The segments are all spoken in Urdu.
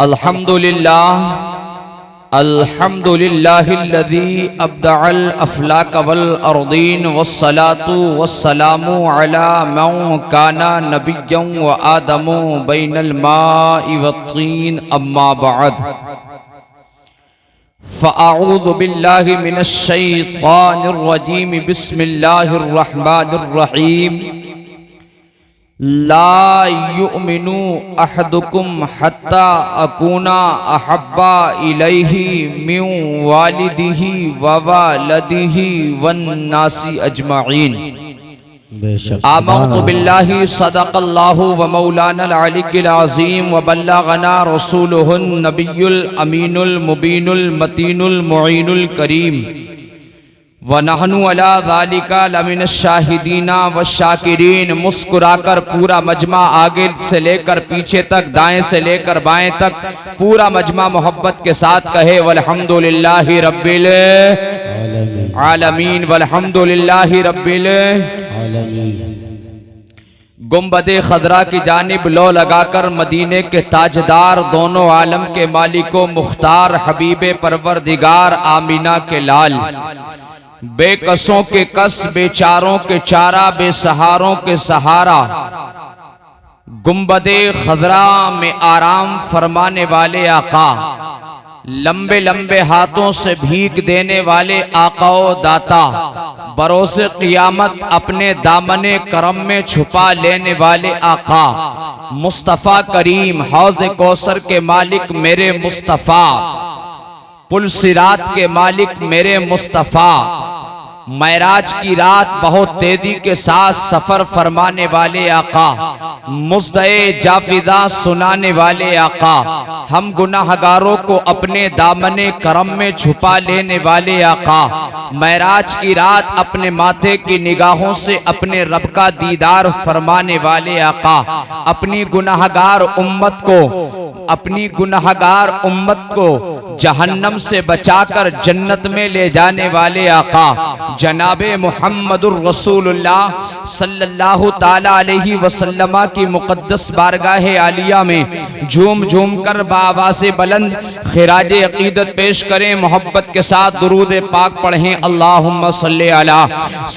الحمدللہ الذی ابدع الافلاک والارضین والصلاة والسلام علی من کان نبیا وآدم بین الماء والطین اما بعد فاعوذ باللہ من الشیطان الرجیم بسم اللہ الرحمن الرحیم لا یؤمن احدکم حتی اکونا احبا الیہ من والدہ ووالدہ والناس اجمعین آمنت باللہ صدق اللہ ومولانا العلی العظیم وبلغنا رسولہ النبی الامین المبین المتین المعین الکریم وَنَحْنُ عَلَىٰ ذَلِكَ لَمِنَ الشَّاهِدِينَ وَالشَّاكِرِينَ مسکرا کر پورا مجمع آگے سے لے کر پیچھے تک دائیں سے لے کر بائیں تک پورا مجمع محبت کے ساتھ کہے وَالْحَمْدُلِلَّهِ رَبِّ العالمین وَالْحَمْدُلِلَّهِ رَبِّ العالمین۔ گنبد خضرا کی جانب لو لگا کر مدینے کے تاجدار دونوں عالم کے مالک و مختار حبیب پروردگار آمینہ کے لال، بے کسوں کے کس بے چاروں کے چارہ بے سہاروں کے سہارا، گنبد خضرا میں آرام فرمانے والے آقا، لمبے لمبے ہاتھوں سے بھیک دینے والے آقا و داتا، بروز قیامت اپنے دامن کرم میں چھپا لینے والے آقا، مصطفیٰ کریم حوض کوثر کے مالک میرے مصطفیٰ، پل صراط کے مالک میرے مصطفیٰ، معراج کی رات بہت تیزی کے ساتھ سفر فرمانے والے آقا، مزدے جاویداں سنانے والے آقا، ہم گناہگاروں کو اپنے دامن کرم میں چھپا لینے والے آقا، معراج کی رات اپنے ماتھے کی نگاہوں سے اپنے رب کا دیدار فرمانے والے آقا، اپنی گناہگار امت کو جہنم سے بچا کر جنت میں لے جانے والے آقا، جناب محمد الرسول اللہ صلی اللہ تعالی علیہ وسلم کی مقدس بارگاہ عالیہ میں جھوم جھوم کر بآواز بلند خراج عقیدت پیش کریں، محبت کے ساتھ درود پاک پڑھیں، اللہم صلی علی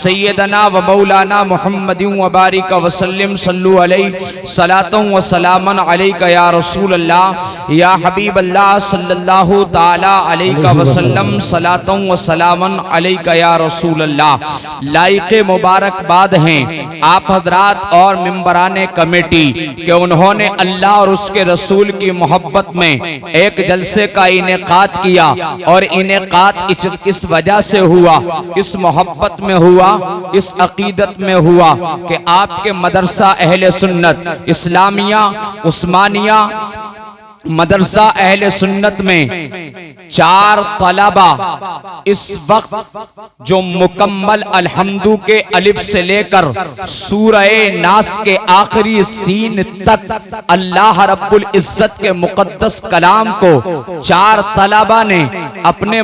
سیدنا و مولانا محمد وبارک وسلم، صلو علیہ صلاۃ و سلام علیک یا رسول اللہ یا حبیب اللہ صلی اللہ تعالی علیہ وسلم، صلاۃ و سلام علیک یا رسول اللہ۔ لائق مبارکباد ہیں آپ حضرات اور ممبران کمیٹی کہ انہوں نے اللہ اور اس کے رسول کی محبت میں ایک جلسے کا انعقاد کیا، اور انعقاد اس وجہ سے ہوا، اس محبت میں ہوا، اس عقیدت میں ہوا کہ آپ کے مدرسہ اہل سنت اسلامیہ عثمانیہ مدرسہ اہل سنت میں 4 طلبہ اس وقت جو مکمل الحمدو کے الف سے لے کر سورہ ناس کے آخری سین تک اللہ رب العزت کے مقدس کلام کو 4 طلبہ نے اپنے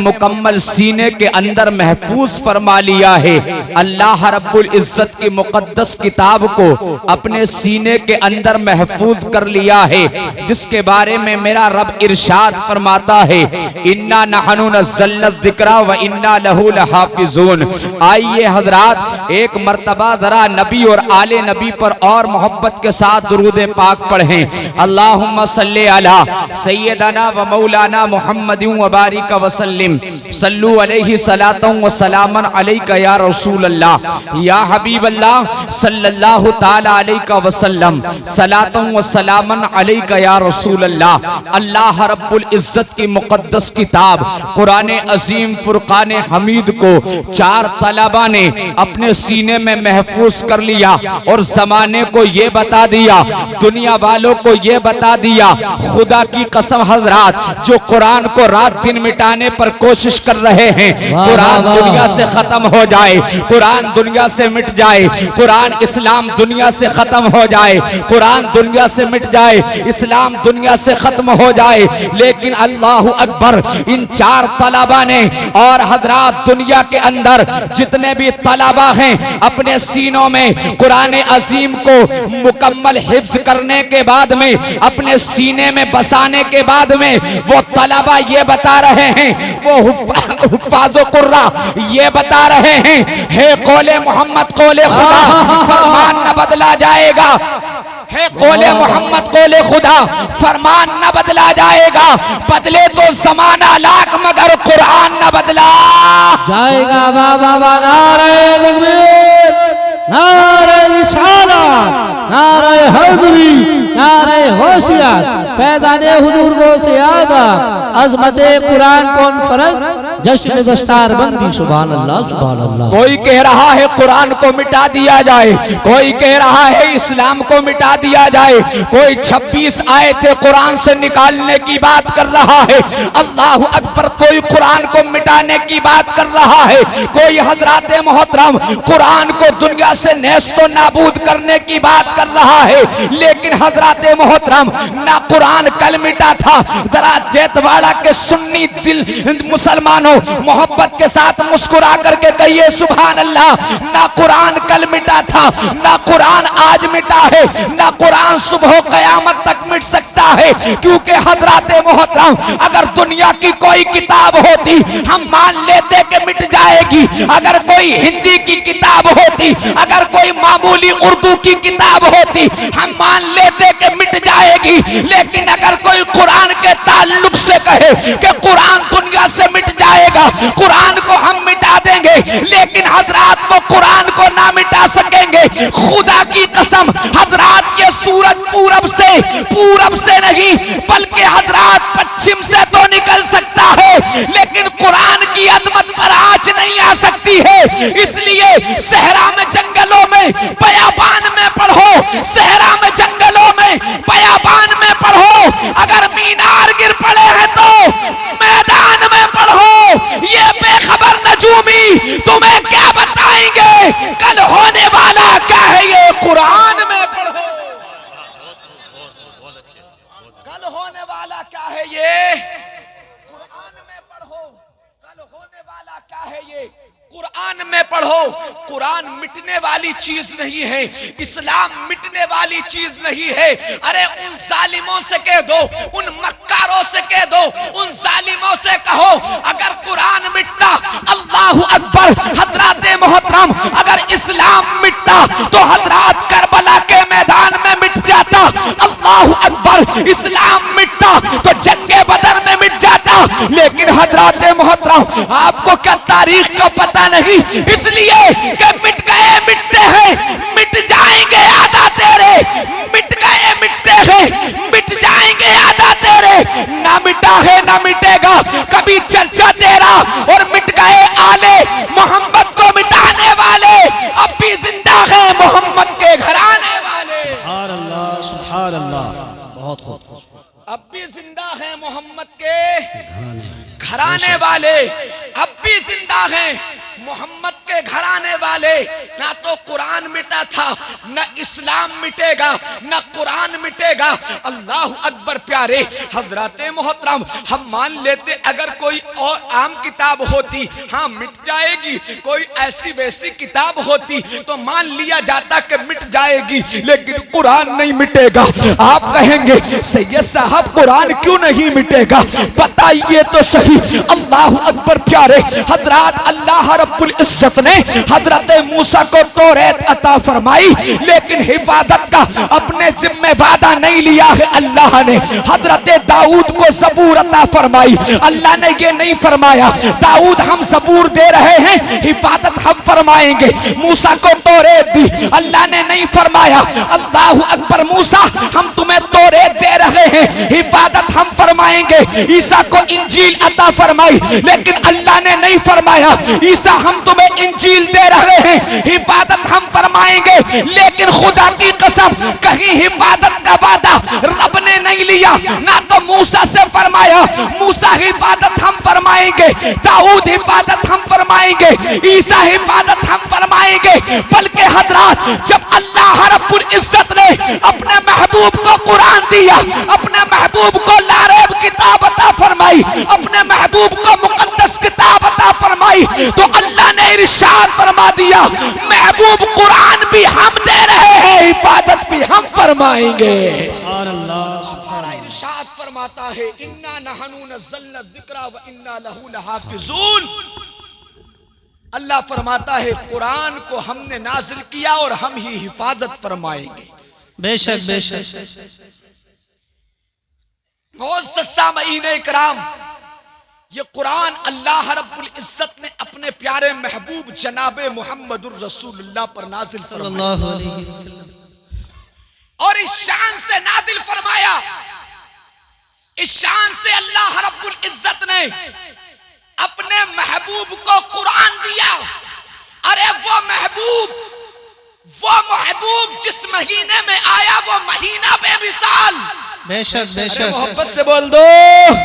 مکمل سینے کے اندر محفوظ فرما لیا ہے، اللہ رب العزت کی مقدس کتاب کو اپنے سینے کے اندر محفوظ کر لیا ہے، جس کے بارے میں میرا رب ارشاد فرماتا ہے اِنَّا نَحْنُ نَزَّلْنَا الذِّكْرَ وَإِنَّا لَهُ لَحَافِظُونَ۔ آئیے حضرات ایک مرتبہ ذرا نبی اور آل نبی پر اور محبت کے ساتھ درود پاک پڑھیں، اللہم صلی علی سیدنا و مولانا محمد وبارک وسلم، صلو علیہ صلاۃ و سلام علیک یا رسول اللہ یا حبیب اللہ صلی اللہ تعالی علیہ وسلم، صلاۃ و سلام علیک یا رسول اللہ۔ اللہ رب العزت کی مقدس کتاب قرآن عظیم فرقان حمید کو 4 طلبہ نے اپنے سینے میں محفوظ کر لیا، اور زمانے کو یہ بتا دیا، دنیا والوں کو یہ بتا دیا، خدا کی قسم حضرات جو قرآن کو رات دن مٹانے پر کوشش کر رہے ہیں، قرآن دنیا سے ختم ہو جائے، قرآن دنیا سے مٹ جائے، قرآن اسلام دنیا سے ختم ہو جائے، قرآن دنیا سے مٹ جائے، اسلام دنیا سے ختم ہو جائے، لیکن اللہ اکبر، ان 4 طلبہ نے اور حضرات دنیا کے اندر جتنے بھی طلبہ ہیں اپنے سینوں میں قرآن عظیم کو مکمل حفظ کرنے کے بعد میں، اپنے سینے میں بسانے کے بعد میں، وہ طلبہ یہ بتا رہے ہیں، وہ حفاظ و قرہ یہ بتا رہے ہیں، ہے قول محمد قول خدا، فرمان نہ بدلا جائے گا، ہے قول محمد قول خدا، فرمان نہ بدلا جائے گا، بدلے تو زمانہ لاکھ مگر قرآن نہ بدلا جائے گا۔ بابا نعرہ تکبیر، نعرہ رسالت، نعرہ حیدری، نعرہ ہوشیار، فیضان حضور کو سیادہ، عظمت قرآن کانفرنس، جشن دستار بندی، سبحان اللہ سبحان اللہ۔ کوئی کہہ رہا ہے قرآن کو مٹا دیا جائے، کوئی کہہ رہا ہے اسلام کو مٹا دیا جائے، کوئی 26 آیتیں قرآن سے نکالنے کی بات کر رہا ہے، اللہ اکبر، کوئی قرآن کو مٹانے کی بات کر رہا ہے، کوئی حضرات محترم قرآن کو دنیا سے نیست و نابود کرنے کی بات کر رہا ہے، لیکن حضرات محترم نہ قرآن کل مٹا تھا، ذرا جیتواڑا کے سنی دل مسلمانوں محبت کے ساتھ مسکرا کر کے کہیے سبحان اللہ، نہ قرآن کل مٹا تھا، نہ قرآن آج مٹا ہے، نہ قرآن صبح قیامت تک مٹ سکتا ہے، کیونکہ حضرات محترم اگر دنیا کی کوئی کتاب ہوتی ہم مان لیتے کہ مٹ جائے گی، اگر کوئی ہندی کی کتاب ہوتی، اگر کوئی معمولی اردو کی کتاب ہوتی ہم مان لیتے کہ مٹ جائے گی، لیکن اگر کوئی قرآن کے تعلق سے کہے کہ قرآن دنیا سے مٹ جائے گا، قرآن کو ہم مٹا دیں گے، لیکن حضرات کو قرآن کو نہ مٹا سکیں گے، خدا کی قسم حضرات یہ سورج پورب سے نہیں بلکہ حضرات پچھم سے تو نکل سکتا ہے، لیکن قرآن کی عظمت پر آنچ نہیں آ سکتی ہے، اس لیے صحرا میں جنگلوں میں بیابان میں پڑھو، صحرا میں جنگلوں میں بیابان میں پڑھو، اگر مینار گر پڑے ہیں تو میدان میں پڑھو، یہ بے خبر نجومی تمہیں کیا بتائیں گے کل ہونے والا کیا ہے، یہ قرآن میں پڑھو، کل ہونے والا کیا ہے، یہ قرآن میں پڑھو، کل ہونے والا کیا ہے، یہ قرآن میں پڑھو۔ قرآن مٹنے والی چیز نہیں ہے، اسلام مٹنے والی چیز نہیں ہے، ارے ان ظالموں سے کہہ دو، ان مکاروں سے کہہ دو، ان ظالموں سے کہو اگر قرآن مٹتا، اللہ اکبر، حضرات محترم اگر اسلام مٹتا تو حضرات کربلا کے میدان میں مٹ جاتا، اللہ اکبر، اسلام مٹتا تو جنگ بدر میں مٹ جاتا، لیکن حضرات محترم آپ کو کیا تاریخ کا پتہ نہیں، اس لیے کہ مٹ گئے مٹتے ہیں، مٹ جائیں گے آدھا تیرے، مٹ گئے مٹتے ہیں، مٹ جائیں گے آدھا تیرے، نہ مٹا ہے نہ مٹے گا کبھی چرچا تیرا، اور مٹ گئے آلے محمد کو مٹانے والے اب بھی زندہ ہیں محمد کے گھرانے والے، سبحان اللہ سبحان اللہ، بہت خوب، اب بھی زندہ ہیں محمد کے گھرانے والے، اب بھی زندہ ہیں محمد کے گھرانے والے، نہ تو قرآن مٹا تھا، نہ اسلام مٹے گا، نہ قرآن مٹے گا، اللہ اکبر۔ پیارے حضرات محترم ہم مان لیتے اگر کوئی اور عام کتاب ہوتی ہاں مٹ جائے گی، کوئی ایسی ویسی کتاب ہوتی تو مان لیا جاتا کہ مٹ جائے گی، لیکن قرآن نہیں مٹے گا۔ آپ کہیں گے سید صاحب قرآن کیوں نہیں مٹے گا، بتائیے تو صحیح، اللہ اکبر۔ پیارے حضرات اللہ رب العزت نے حضرت موسیٰ کو توریت عطا فرمائی، لیکن حفاظت کا اپنے ذمہ وعدہ نہیں لیا ہے اللہ نے۔ حضرت داؤد کو زبور عطا فرمائی، اللہ نے یہ نہیں فرمایا داؤد ہم زبور دے رہے ہیں حفاظت ہم فرمائیں گے، موسیٰ کو توریت دی، اللہ نے نہیں فرمایا اللہ اکبر موسیٰ ہم تمہیں توریت دے رہے ہیں حفاظت ہم فرمائیں گے۔ عیسیٰ کو انجیل عطا فرمائی، لیکن اللہ نے نہیں فرمایا عیسیٰ ہم تمہیں انجیل دے رہے ہیں حفاظت ہم فرمائیں گے، لیکن خدا کی قسم کہیں حفاظت کا وعدہ رب نے نہیں لیا، نہ تو موسیٰ سے فرمایا موسیٰ حفاظت ہم فرمائیں گے، داؤد حفاظت ہم فرمائیں گے، عیسیٰ حفاظت ہم فرمائیں گے، بلکہ حضرات جب اللہ رب العزت نے اپنے محبوب کو قرآن دیا، اپنے محبوب کو لا ریب کتاب عطا فرمائی، اپنے محبوب کو مقدس کتاب عطا فرمائی، تو اللہ نے ارشاد فرما دیا محبوب قرآن بھی ہم دے رہے ہیں، حفاظت بھی ہم فرمائیں گے۔ سبحان اللہ ہمارا ارشاد فرماتا ہے اِنَّا نَحْنُ نَزَّلْنَا الذِّكْرَ وَإِنَّا لَهُ لَحَافِظُونَ۔ اللہ فرماتا ہے قرآن کو ہم نے نازل کیا اور ہم ہی حفاظت فرمائیں گے۔ بے شک بے شک۔ معزز سامعین اکرام، یہ قرآن اللہ رب العزت نے اپنے پیارے محبوب جناب محمد الرسول اللہ پر نازل صلی فرمایا اللہ علیہ وسلم، اور اس شان سے نازل فرمایا، اس شان سے اللہ رب العزت نے اپنے محبوب کو قرآن دیا۔ ارے وہ محبوب جس مہینے میں آیا وہ مہینہ بے مثال، بے شک بے شک، محبت سے بول دو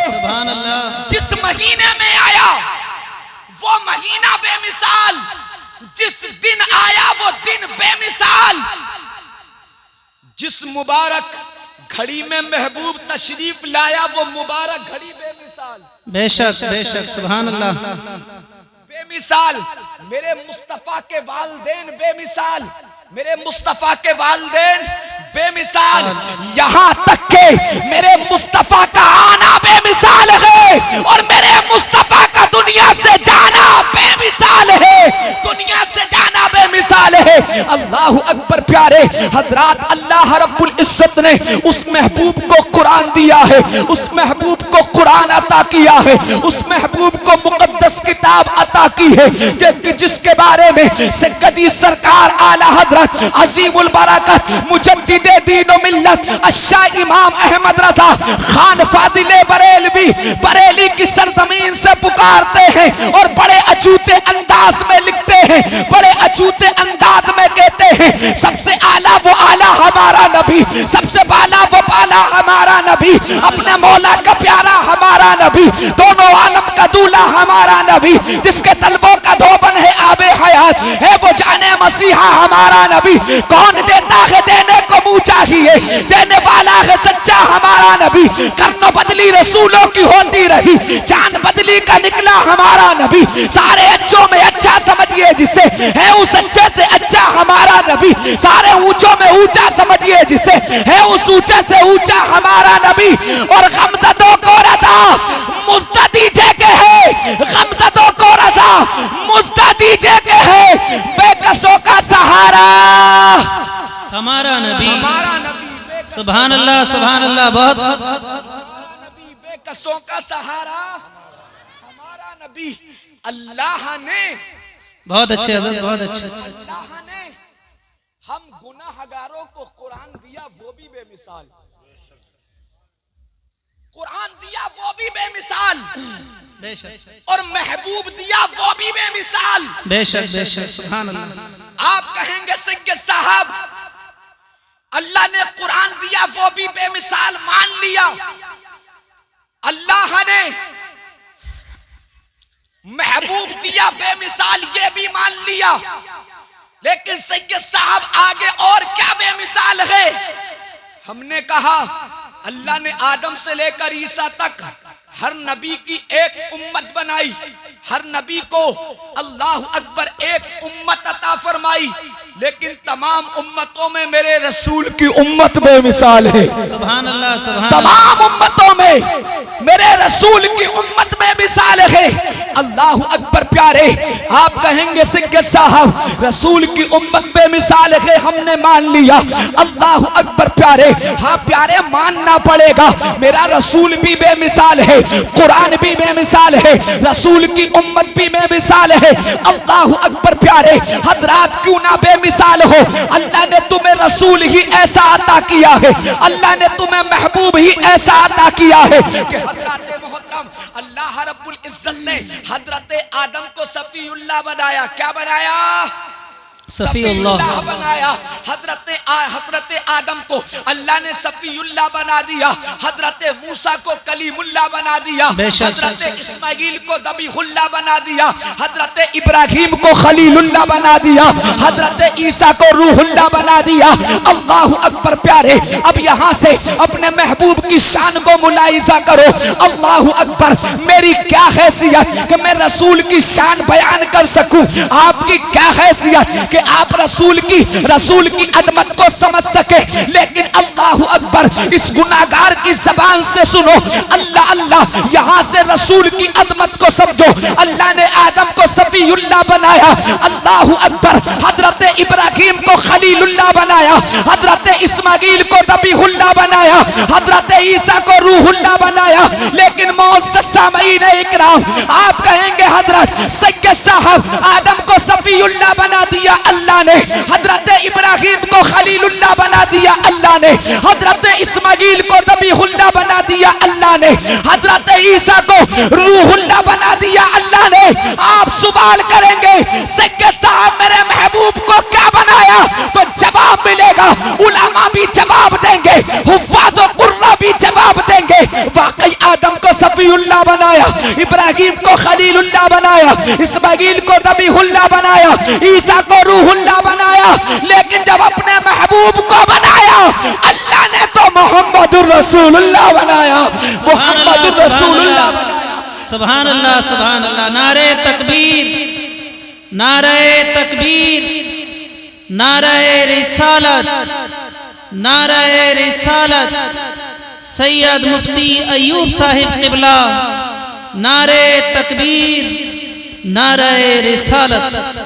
سبحان اللہ، جس مہینے میں آیا وہ مہینہ بے مثال، جس دن آیا وہ دن بے مثال، جس مبارک گھڑی میں محبوب تشریف لایا وہ مبارک گھڑی بے مثال، بے شک بے شک، سبحان اللہ، بے مثال۔ میرے مصطفیٰ کے والدین بے مثال، میرے مصطفیٰ کے والدین بے مثال، یہاں تک کہ میرے مصطفیٰ کا آنا بے مثال ہے اور میرے مصطفیٰ کا دنیا سے جانا بے مثال ہے، دنیا سے جانا بے مثال ہے۔ اللہ اکبر پیارے حضرات، اللہ رب العزت نے اس محبوب کو قرآن دیا ہے، اس محبوب کو قرآن عطا کیا ہے، اس محبوب کو مقدس کتاب عطا کی ہے، جس کے بارے میں سیدی سرکار اعلیٰ حضرت عظیم البرکت مجدد دین و ملت الشاہ امام احمد رضا خان فاضل بریلوی بریلی کی سرزمین سے پکارتے ہیں اور بڑے اچوتے انداز میں لکھتے ہیں، بڑے اچوتے انداز میں کہتے ہیں سب سے اعلیٰ وہ اعلیٰ ہمارا نبی، سب سے بالا وہ بالا ہمارا نبی، اپنے مولا کا پیارا ہمارا نبی، دونوں عالم کا دولہ ہمارا نبی، جس کے طلبوں کا دھوبن ہے آب حیات، ہے وہ جانے مسیحا ہمارا نبی، کون دیتا ہے دینے کو منہ چاہیے، دینے والا ہے سچا ہمارا نبی، کرنو بدلی رسولوں کی ہوتی رہی، چاند بدلی کا نکلا ہمارا نبی، سارے اچھوں میں اچھا سمجھئے جسے، ہے اس اچھے سے اچھا ہمارا نبی، سارے اونچوں میں اونچا سمجھئے جسے، ہے اس اونچے سے اونچا ہمارا نبی، اور غمزدوں کو رضا مزدہ دیجے کے ہے، غمزدوں کو رضا مزدہ دیجے کے ہے، بے کسوں کا سہارا ہمارا نبی، ہمارا نبی، سبحان اللہ سبحان اللہ، بہت ہمارا نبی، بے کسوں کا سہارا ہمارا نبی۔ اللہ نے بہت اچھے حضرت، بہت اچھے، اللہ نے ہم گناہگاروں کو قرآن دیا وہ بھی بے مثال، قرآن دیا وہ بھی بے مثال، بے شک اور محبوب دیا وہ بھی بے مثال۔ بے شک بے شک، سبحان اللہ، آپ کہیں گے سید صاحب اللہ نے قرآن دیا وہ بھی بے مثال، مان لیا، اللہ نے محبوب دیا بے مثال یہ بھی مان لیا، لیکن سید صاحب آگے اور کیا بے مثال ہے؟ ہم نے کہا اللہ نے آدم سے لے کر عیسیٰ تک ہر نبی کی ایک امت بنائی، ہر نبی کو اللہ اکبر ایک امت عطا فرمائی، لیکن تمام امتوں میں میرے رسول کی امت بے مثال ہے، سبحان اللہ سبحان اللہ، تمام امتوں میں میرے رسول کی امت بے مثال ہے۔ اللہ اکبر پیارے، آپ کہیں گے سید صاحب رسول کی امت بے مثال ہے، ہم نے مان لیا، اللہ اکبر پیارے، ہاں پیارے ماننا پڑے گا، میرا رسول بھی بے مثال ہے، قرآن بھی بے مثال ہے، رسول کی امت بھی بے مثال ہے، اللہ اکبر پیارے حضرات کیوں نہ بے مثال ہو، اللہ نے تمہیں رسول ہی ایسا عطا کیا ہے، اللہ نے تمہیں محبوب ہی ایسا عطا کیا ہے کہ حضرات محترم اللہ رب العزت نے حضرت آدم کو صفی اللہ بنایا، کیا بنایا؟ صفی اللہ بنایا، حضرت آدم کو اللہ نے صفی اللہ بنا دیا، حضرت موسیٰ کو کلیم اللہ بنا دیا، حضرت اسماعیل کو ذبیح اللہ بنا دیا، حضرت ابراہیم کو خلیل اللہ بنا دیا، حضرت عیسیٰ کو روح اللہ بنا دیا۔ اللہ اکبر پیارے، اب یہاں سے اپنے محبوب کی شان کو ملاحظہ کرو۔ اللہ اکبر، میری کیا حیثیت کہ میں رسول کی شان بیان کر سکوں، آپ کی کیا حیثیت کہ آپ رسول کی عظمت کو سمجھ سکے، لیکن اللہ اکبر اس گناہگار کی زبان سے سنو، اللہ اللہ، یہاں سے رسول کی عظمت کو سمجھو۔ اللہ نے آدم کو صفی اللہ بنایا، اللہ اکبر، حضرت ابراہیم کو خلیل اللہ بنایا، حضرت اسماعیل کو ذبیح اللہ بنایا، حضرت عیسیٰ کو روح اللہ بنایا، لیکن معزز سامعین اکرام، آپ کہیں گے حضرت سید صاحب آدم کو صفی اللہ بنا دیا اللہ نے، حضرت ابراہیم کو خلیل اللہ بنا دیا اللہ نے، حضرت اسماعیل کو ذبیح اللہ بنا دیا اللہ نے، حضرت عیسیٰ کو روح اللہ بنا دیا اللہ نے۔ آپ سوال کریں گے سید صاحب میرے محبوب کو کیا بنایا؟ تو جواب ملے گا، علماء بھی جواب دیں گے، حفاظ و قراء بھی جواب دیں گے، واقعی آدم کو صفی اللہ بنایا، ابراہیم کو خلیل اللہ بنایا، اسماعیل کو ذبیح اللہ بنایا، عیسیٰ کو روح اللہ بنایا، لیکن جب اپنے محبوب کو بنایا اللہ نے تو محمد الرسول اللہ بنایا، محمد الرسول اللہ بنایا۔ سبحان اللہ سبحان اللہ، نعرہ تکبیر، نعرہ تکبیر، نعرہ رسالت، نعرہ رسالت، سید مفتی ایوب صاحب قبلہ، نعرہ تکبیر، نعرہ رسالت۔